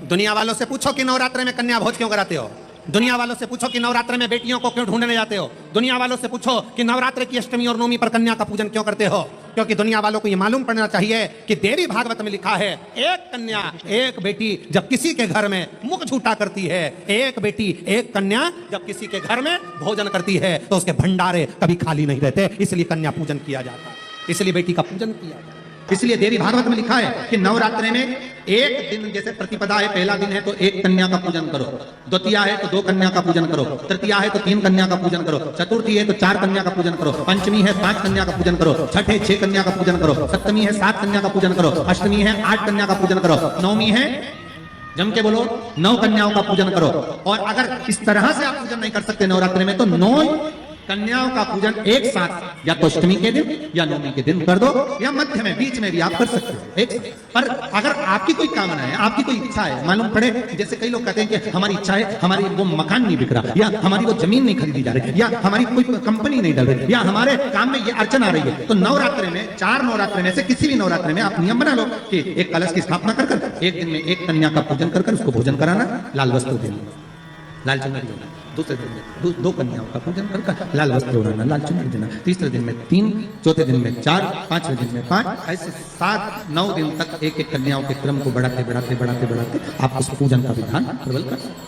दुनिया वालों से पूछो कि नवरात्र में कन्या भोज क्यों कराते हो। दुनिया वालों से पूछो कि नवरात्र में बेटियों को क्यों ढूंढने जाते हो। दुनिया वालों से पूछो कि नवरात्र की अष्टमी और नवमी पर कन्या का पूजन क्यों करते हो। क्योंकि दुनिया वालों को यह मालूम पड़ना चाहिए कि देवी भागवत में लिखा है, एक कन्या एक बेटी जब किसी के घर में मुख झूठा करती है, एक बेटी एक कन्या जब किसी के घर में भोजन करती है तो उसके भंडारे कभी खाली नहीं रहते। इसलिए कन्या पूजन किया जाता है, इसलिए बेटी का पूजन किया जाता है। इसलिए देवी भागवत में लिखा है कि नवरात्र में एक दिन, जैसे प्रतिपदा है, पहला दिन है तो एक कन्या का पूजन करो, द्वितीया है तो 2 कन्या का पूजन करो, तृतीया है तो 3 कन्या का पूजन करो, चतुर्थी है तो 4 कन्या का पूजन करो, पंचमी है 5 कन्या का पूजन करो, छठ है 6 कन्या का पूजन करो, सप्तमी है 7 कन्या का पूजन करो, अष्टमी है 8 कन्या का पूजन करो, नवमी है जम के बोलो 9 कन्याओं का पूजन करो। और अगर इस तरह से आप पूजन नहीं कर सकते नवरात्र में तो 9 कन्याओं का पूजन एक साथ या तो अष्टमी के दिन या नवमी के दिन कर दो, या मध्य में बीच में भी आप कर सकते हो एक। पर अगर आपकी कोई कामना है, आपकी कोई इच्छा है, मालूम पड़े, जैसे कई लोग कहते हैं कि हमारी इच्छा है, हमारी वो मकान नहीं बिक रहा, या हमारी वो जमीन नहीं खरीदी जा रही, या हमारी कोई कंपनी नहीं डल रही, या हमारे काम में ये अड़चन आ रही है, तो नवरात्र में 4 नवरात्र में से किसी भी नवरात्र में आप नियम बना लो कि एक कलश की स्थापना कर एक दिन में एक कन्या का पूजन कर उसको भोजन कराना, लाल वस्त्र देना, लाल चुनरी देना, दूसरे दिन में 2 कन्याओं का पूजन कर लाल वस्त्र ओढ़ाना, लाल चुनरी देना, तीसरे दिन में 3, चौथे दिन में 4, 5वें दिन में 5, ऐसे 7-9 दिन तक एक एक कन्याओं के क्रम को बढ़ाते आप उस पूजन का विधान प्रबल कर सकते।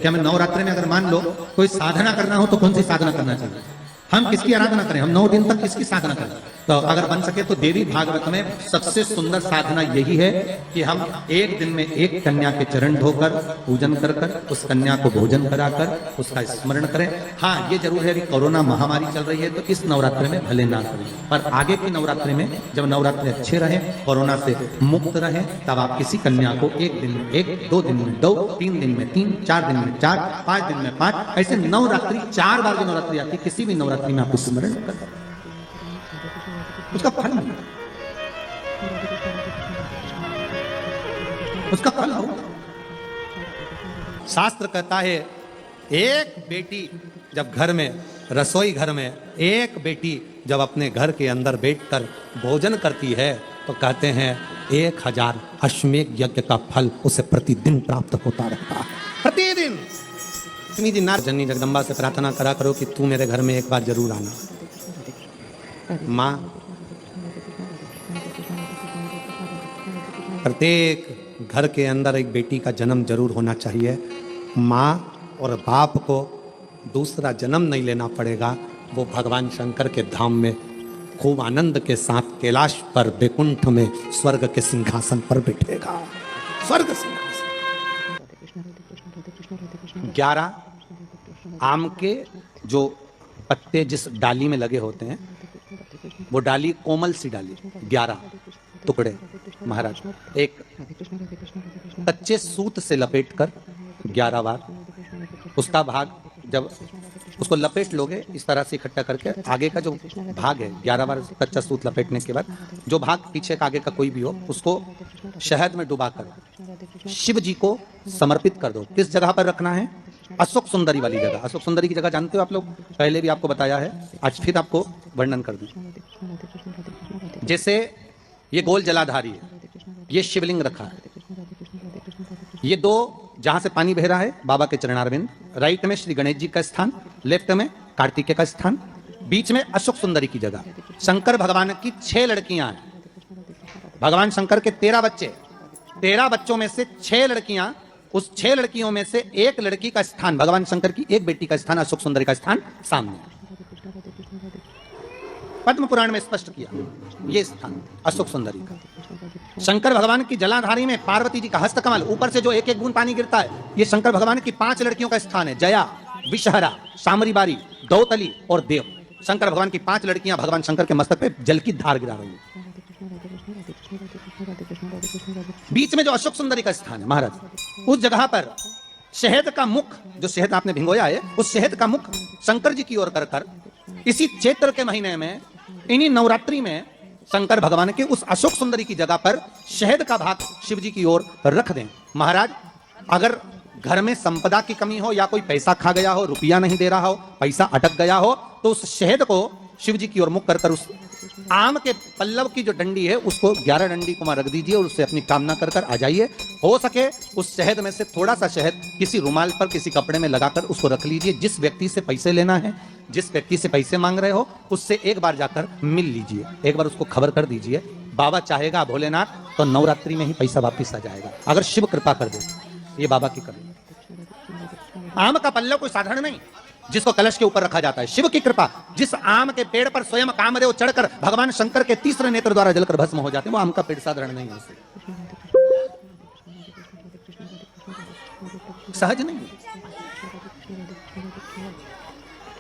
क्या मैं नवरात्र में अगर मान लो कोई साधना करना हो तो कौन सी साधना करना चाहिए, हम किसकी आराधना करें, हम 9 दिन तक किसकी साधना करें? तो अगर बन सके तो देवी भागवत में सबसे सुंदर साधना यही है कि हम एक दिन में एक कन्या के चरण धोकर पूजन कर उस कन्या को भोजन कराकर उसका स्मरण करें। हाँ, ये जरूर है अभी कोरोना महामारी चल रही है तो इस नवरात्र में भले ना करें, पर आगे की नवरात्रि में जब नवरात्रि अच्छे रहे, कोरोना से मुक्त रहे, तब आप किसी कन्या को एक दिन में 1, 2 दिन में 2, 3 दिन में 3, 4 दिन में 4, 5 दिन में 5, ऐसे नवरात्रि 4 बार की नवरात्रि आती है, किसी भी नवरात्रि में आप स्मरण कर उसका फल मिलेगा, उसका फल हो। शास्त्र कहता है एक बेटी जब घर में, रसोई घर में एक बेटी जब अपने घर के अंदर बैठकर भोजन करती है तो कहते हैं 1000 अश्वमेध यज्ञ का फल उसे प्रतिदिन प्राप्त होता रहता है, प्रतिदिन। लक्ष्मी जी नार जननी जगदम्बा से प्रार्थना करा करो कि तू मेरे घर में एक बार जरूर आना। माँ, प्रत्येक घर के अंदर एक बेटी का जन्म जरूर होना चाहिए। माँ और बाप को दूसरा जन्म नहीं लेना पड़ेगा, वो भगवान शंकर के धाम में खूब आनंद के साथ कैलाश पर बैकुंठ में स्वर्ग के सिंहासन पर बैठेगा, स्वर्ग सिंहासन। 11 आम के जो पत्ते जिस डाली में लगे होते हैं, वो डाली कोमल सी डाली, 11 टुकड़े महाराज एक कच्चे सूत से लपेटकर 11 बार, उसका भाग जब उसको लपेट लोगे इस तरह से इकट्ठा करके, आगे का जो भाग है 11 बार कच्चा सूत लपेटने के बाद जो भाग पीछे का आगे का कोई भी हो उसको शहद में डुबाकर शिव जी को समर्पित कर दो। किस जगह पर रखना है? अशोक सुंदरी वाली जगह। अशोक सुंदरी की जगह जानते हो आप लोग, पहले भी आपको बताया है, आज फिर आपको वर्णन कर दूं। जैसे ये गोल जलाधारी है, ये शिवलिंग रखा है, ये 2 जहां से पानी बह रहा है बाबा के चरणारविंद, राइट में श्री गणेश जी का स्थान, लेफ्ट में कार्तिकेय का स्थान, बीच में अशोक सुंदरी की जगह। शंकर भगवान की 6 लड़कियां हैं, भगवान शंकर के 13 बच्चे, 13 बच्चों में से 6 लड़कियां, उस 6 लड़कियों में से एक लड़की का स्थान, भगवान शंकर की एक बेटी का स्थान, अशोक सुंदरी का स्थान सामने पद्म पुराण में स्पष्ट किया, ये स्थान अशोक सुंदरी का। शंकर भगवान की जलाधारी में पार्वती जी का हस्तकमल, ऊपर से जो एक एक बूंद पानी गिरता है, ये शंकर भगवान की 5 लड़कियों का स्थान है, जया, विषहरा, सामरीबारी, दौतली और देव। शंकर भगवान की 5 लड़कियां भगवान शंकर के मस्तक पे जल की धार गिरा रही है। बीच में जो अशोक सुंदरी का स्थान है महाराज, उस जगह पर शहद का मुख, जो शहद आपने भिंगोया है, उस शहद का मुख शंकर जी की ओर कर इसी चैत्र के महीने में, इन्हीं नवरात्रि में शंकर भगवान के उस अशोक सुंदरी की जगह पर शहद का भाग शिव जी की ओर रख दें। महाराज, अगर घर में संपदा की कमी हो या कोई पैसा खा गया हो, रुपया नहीं दे रहा हो, पैसा अटक गया हो, तो उस शहद को शिव जी की ओर मुख कर उस आम के पल्लव की जो डंडी है उसको 11 डंडी को वहां रख दीजिए और उससे अपनी कामना कर कर आ जाइए। हो सके उस शहद में से थोड़ा सा शहद किसी रुमाल पर किसी कपड़े में लगाकर उसको रख लीजिए। जिस व्यक्ति से पैसे लेना है, जिस व्यक्ति से पैसे मांग रहे हो, उससे एक बार जाकर मिल लीजिए, एक बार उसको खबर कर दीजिए। बाबा चाहेगा भोलेनाथ तो नवरात्रि में ही पैसा वापिस आ जाएगा, अगर शिव कृपा कर दे। ये बाबा की करुणा। आम का पल्लव कोई साधारण नहीं जिसको कलश के ऊपर रखा जाता है, शिव की कृपा। जिस आम के पेड़ पर स्वयं कामदेव चढ़कर भगवान शंकर के तीसरे नेत्र द्वारा जलकर भस्म हो जाते हैं, वो आम का पेड़ साधारण नहीं है, सहज नहीं है।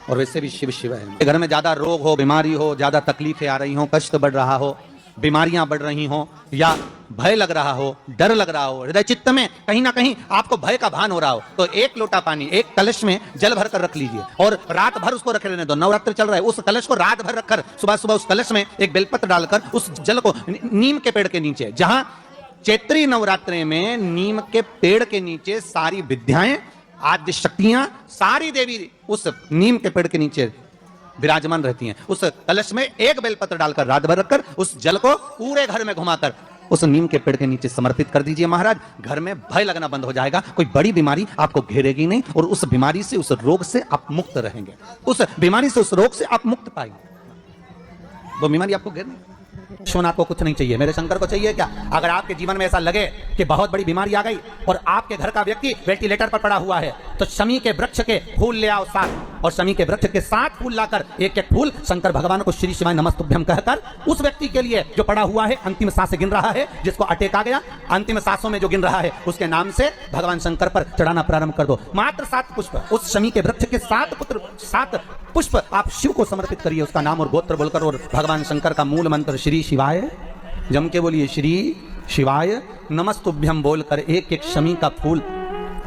और वैसे भी शिव शिव है। घर में ज्यादा रोग हो, बीमारी हो, ज्यादा तकलीफें आ रही हो, कष्ट बढ़ रहा हो, बीमारियां बढ़ रही हो, या भय लग रहा हो, डर लग रहा हो, हृदय चित्त में कहीं ना कहीं आपको भय का भान हो रहा हो, तो एक लोटा पानी एक कलश में जल भर कर रख लीजिए और रात भर उसको रखे रहने दो। नवरात्र चल रहा है, उस कलश को रात भर रखकर सुबह सुबह उस कलश में एक बेलपत्र डालकर उस जल को नीम के पेड़ के नीचे, जहां चैत्री नवरात्रि में नीम के पेड़ के नीचे सारी विद्याएं, आद्य शक्तियां, सारी देवी उस नीम के पेड़ के नीचे विराजमान रहती हैं। उस कलश में एक बेलपत्र डालकर रात भर रखकर उस जल को पूरे घर में घुमाकर उस नीम के पेड़ के नीचे समर्पित कर दीजिए। महाराज, घर में भय लगना बंद हो जाएगा, कोई बड़ी बीमारी आपको घेरेगी नहीं और उस बीमारी से, उस रोग से आप मुक्त रहेंगे। उस बीमारी से, उस रोग से आप मुक्त पाएंगे। वो बीमारी आपको घेर नहीं। विश्वनाथ को कुछ नहीं चाहिए, मेरे शंकर को चाहिए क्या? अगर आपके जीवन में ऐसा लगे कि बहुत बड़ी बीमारी आ गई और आपके घर का व्यक्ति वेंटिलेटर पर पड़ा हुआ है, तो शमी के वृक्ष के फूल ले आओ 7, और शमी के वृक्ष के 7 फूल लाकर एक एक फूल शंकर भगवान को श्री शिवाय नमस्तुभ्यम कहकर उस व्यक्ति के लिए जो पड़ा हुआ है, अंतिम सांसें गिन रहा है, जिसको अटैक आ गया, अंतिम सांसों में जो गिन रहा है, उसके नाम से भगवान शंकर पर चढ़ाना प्रारंभ कर दो। मात्र 7 पुष्प, उस शमी के वृक्ष के 7 पुष्प आप शिव को समर्पित करिए, उसका नाम और गोत्र बोलकर, और भगवान शंकर का मूल मंत्र श्री शिवाय, जम के बोलिए श्री शिवाय नमस्तुभ्यम बोलकर एक एक शमी का फूल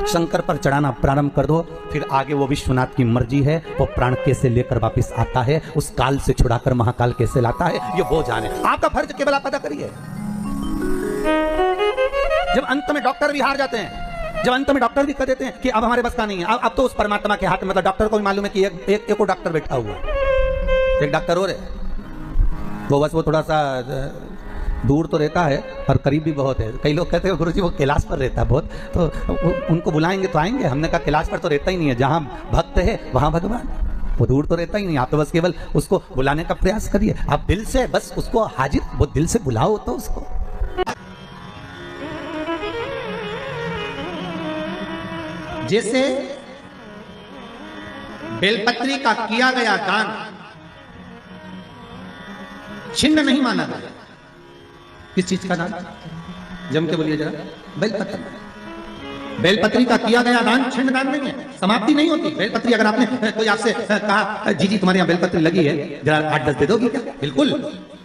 शंकर पर चढ़ाना प्रारंभ कर दो। फिर आगे वो विश्वनाथ की मर्जी है, वो प्राण कैसे लेकर वापस आता है, उस काल से छुड़ाकर महाकाल कैसे लाता है, ये वो जाने। आपका फर्ज केवल आप अदा करिए। जब अंत में डॉक्टर भी हार जाते हैं, जब अंत में डॉक्टर भी कह देते हैं कि अब हमारे बस का नहीं है, अब तो उस परमात्मा के हाथ में, मतलब डॉक्टर को भी मालूम है कि एक और डॉक्टर बैठा हुआ है, एक डॉक्टर और है, वो बस वो थोड़ा सा दूर तो रहता है और करीब भी बहुत है। कई लोग कहते हैं गुरुजी वो कैलाश पर रहता है बहुत, तो उनको बुलाएंगे तो आएंगे। हमने कहा कैलाश पर तो रहता ही नहीं है, जहाँ भक्त है वहाँ भगवान, वो दूर तो रहता ही नहीं। आप तो बस केवल उसको बुलाने का प्रयास करिए, आप दिल से बस उसको हाजिर, वो दिल से बुलाओ तो उसको। जैसे बेलपत्री का किया गया दान छिन्न नहीं माना गया। किस चीज का दान? जम के बोलिए जरा। बेलपत्र, बेलपत्री का किया गया दान छिन्न दान नहीं है, समाप्ति नहीं होती। बेलपत्री अगर आपने कोई आपसे कहा जी तुम्हारे यहाँ बेलपत्री लगी है, जरा 8-10 दे दोगी क्या? बिल्कुल।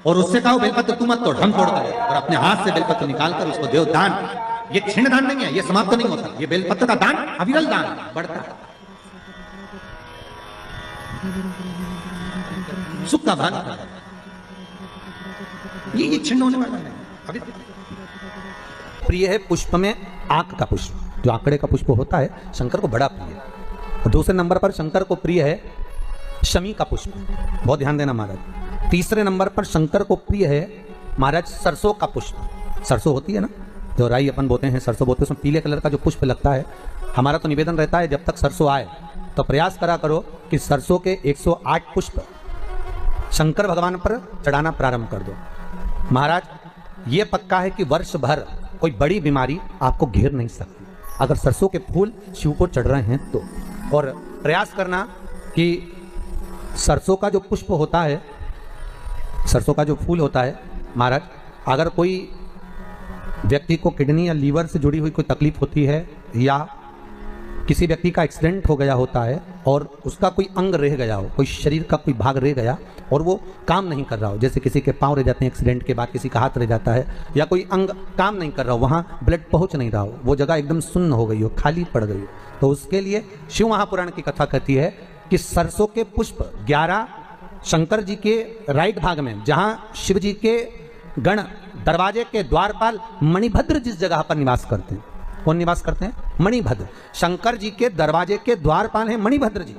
और उससे कहो बेलपत्र तू मत तोड़, हम तोड़ कर, और अपने हाथ से बेलपत्र निकालकर उसको दो दान। ये छिन्न दान नहीं है, ये समाप्त नहीं होता। ये बेलपत्र का दान अविरल दान बढ़ता है, सुख का भान। ये छिन्न होने वाला है। अभी प्रिय है पुष्प में आंक का पुष्प, जो आंकड़े का पुष्प होता है शंकर को बड़ा प्रिय है। और दूसरे नंबर पर शंकर को प्रिय है शमी का पुष्प, बहुत ध्यान देना महाराज। तीसरे नंबर पर शंकर को प्रिय है महाराज सरसों का पुष्प। सरसों होती है ना, जो राई अपन बोते हैं, सरसों बोते हैं, उसमें पीले कलर का जो पुष्प लगता है। हमारा तो निवेदन रहता है जब तक सरसों आए तो प्रयास करा करो कि सरसों के 108 पुष्प शंकर भगवान पर चढ़ाना प्रारंभ कर दो। महाराज ये पक्का है कि वर्ष भर कोई बड़ी बीमारी आपको घेर नहीं सकती अगर सरसों के फूल शिव को चढ़ रहे हैं तो। और प्रयास करना कि सरसों का जो पुष्प होता है, सरसों का जो फूल होता है महाराज, अगर कोई व्यक्ति को किडनी या लीवर से जुड़ी हुई कोई तकलीफ होती है, या किसी व्यक्ति का एक्सीडेंट हो गया होता है और उसका कोई अंग रह गया हो, कोई शरीर का कोई भाग रह गया और वो काम नहीं कर रहा हो, जैसे किसी के पांव रह जाते हैं एक्सीडेंट के बाद, किसी का हाथ रह जाता है, या कोई अंग काम नहीं कर रहा हो, वहाँ ब्लड पहुँच नहीं रहा हो, वो जगह एकदम सुन्न हो गई हो, खाली पड़ गई हो, तो उसके लिए शिव महापुराण की कथा कहती है कि सरसों के पुष्प 11 शंकर जी के राइट भाग में, जहाँ शिव जी के गण दरवाजे के द्वारपाल मणिभद्र जिस जगह पर निवास करते हैं, कौन निवास करते हैं? मणिभद्र। शंकर जी के दरवाजे के द्वारपाल हैं मणिभद्र जी,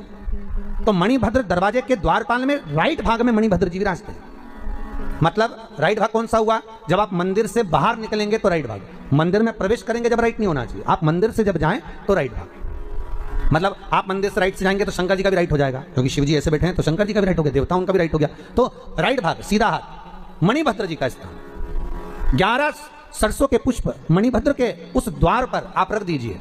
तो मणिभद्र दरवाजे के द्वारपाल में राइट भाग में मणिभद्र जी विराजते हैं। मतलब राइट भाग कौन सा हुआ? जब आप मंदिर से बाहर निकलेंगे तो राइट भाग, मंदिर में प्रवेश करेंगे जब राइट नहीं होना चाहिए, आप मंदिर से जब जाएं तो राइट भाग। मतलब आप मंदिर से राइट से जाएंगे तो शंकर जी का भी राइट हो जाएगा, क्योंकि शिव जी ऐसे बैठे हैं तो शंकर जी का भी राइट हो गया, देवताओं का भी राइट हो गया, तो राइट भाग सीधा हाथ। मणिभद्र जी का स्थान, 11 सरसों के पुष्प मणिभद्र के उस द्वार पर आप रख दीजिए,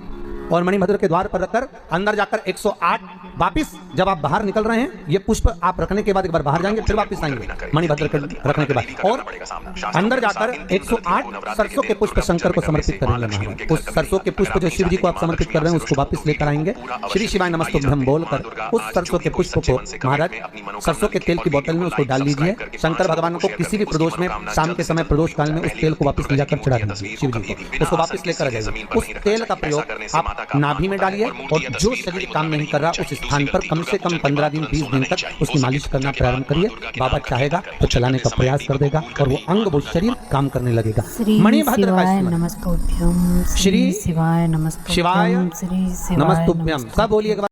और मणिभद्र के द्वार पर रखकर अंदर जाकर 108 वापिस जब आप बाहर निकल रहे हैं, ये पुष्प आप रखने के बाद एक बार बाहर जाएंगे, फिर वापस आएंगे मणिभद्र के रखने के बाद, और अंदर जाकर 108 सरसों के पुष्प शंकर को समर्पित करेंगे महाराज। उस सरसों के पुष्प जो शिव जी को आप समर्पित कर रहे हैं उसको वापस लेकर आएंगे, श्री शिवाय नमस्तुभ्यं बोलकर उस सरसों के पुष्प को महाराज सरसों के तेल की बोतल में उसको डाल लीजिए। शंकर भगवान को किसी भी प्रदोष में शाम के समय प्रदोष काल में उस तेल को वापस ले जाकर चढ़ा दीजिए शिव जी को, उसको वापस लेकर आ जाइए। उस तेल का प्रयोग आप नाभि में डालिए, और जो शरीर काम नहीं कर रहा उस स्थान पर कम से कम 15 दिन 20 दिन तक उसकी मालिश करना प्रारंभ करिए। बाबा चाहेगा तो चलाने का प्रयास कर देगा और वो अंग वो शरीर काम करने लगेगा। मणिभद्र का नमस्तुभ्यं, श्री शिवाय नमस्तुभ्यं, शिवाय श्री शिवाय नमस्तुभ्यं, सब बोलिएगा।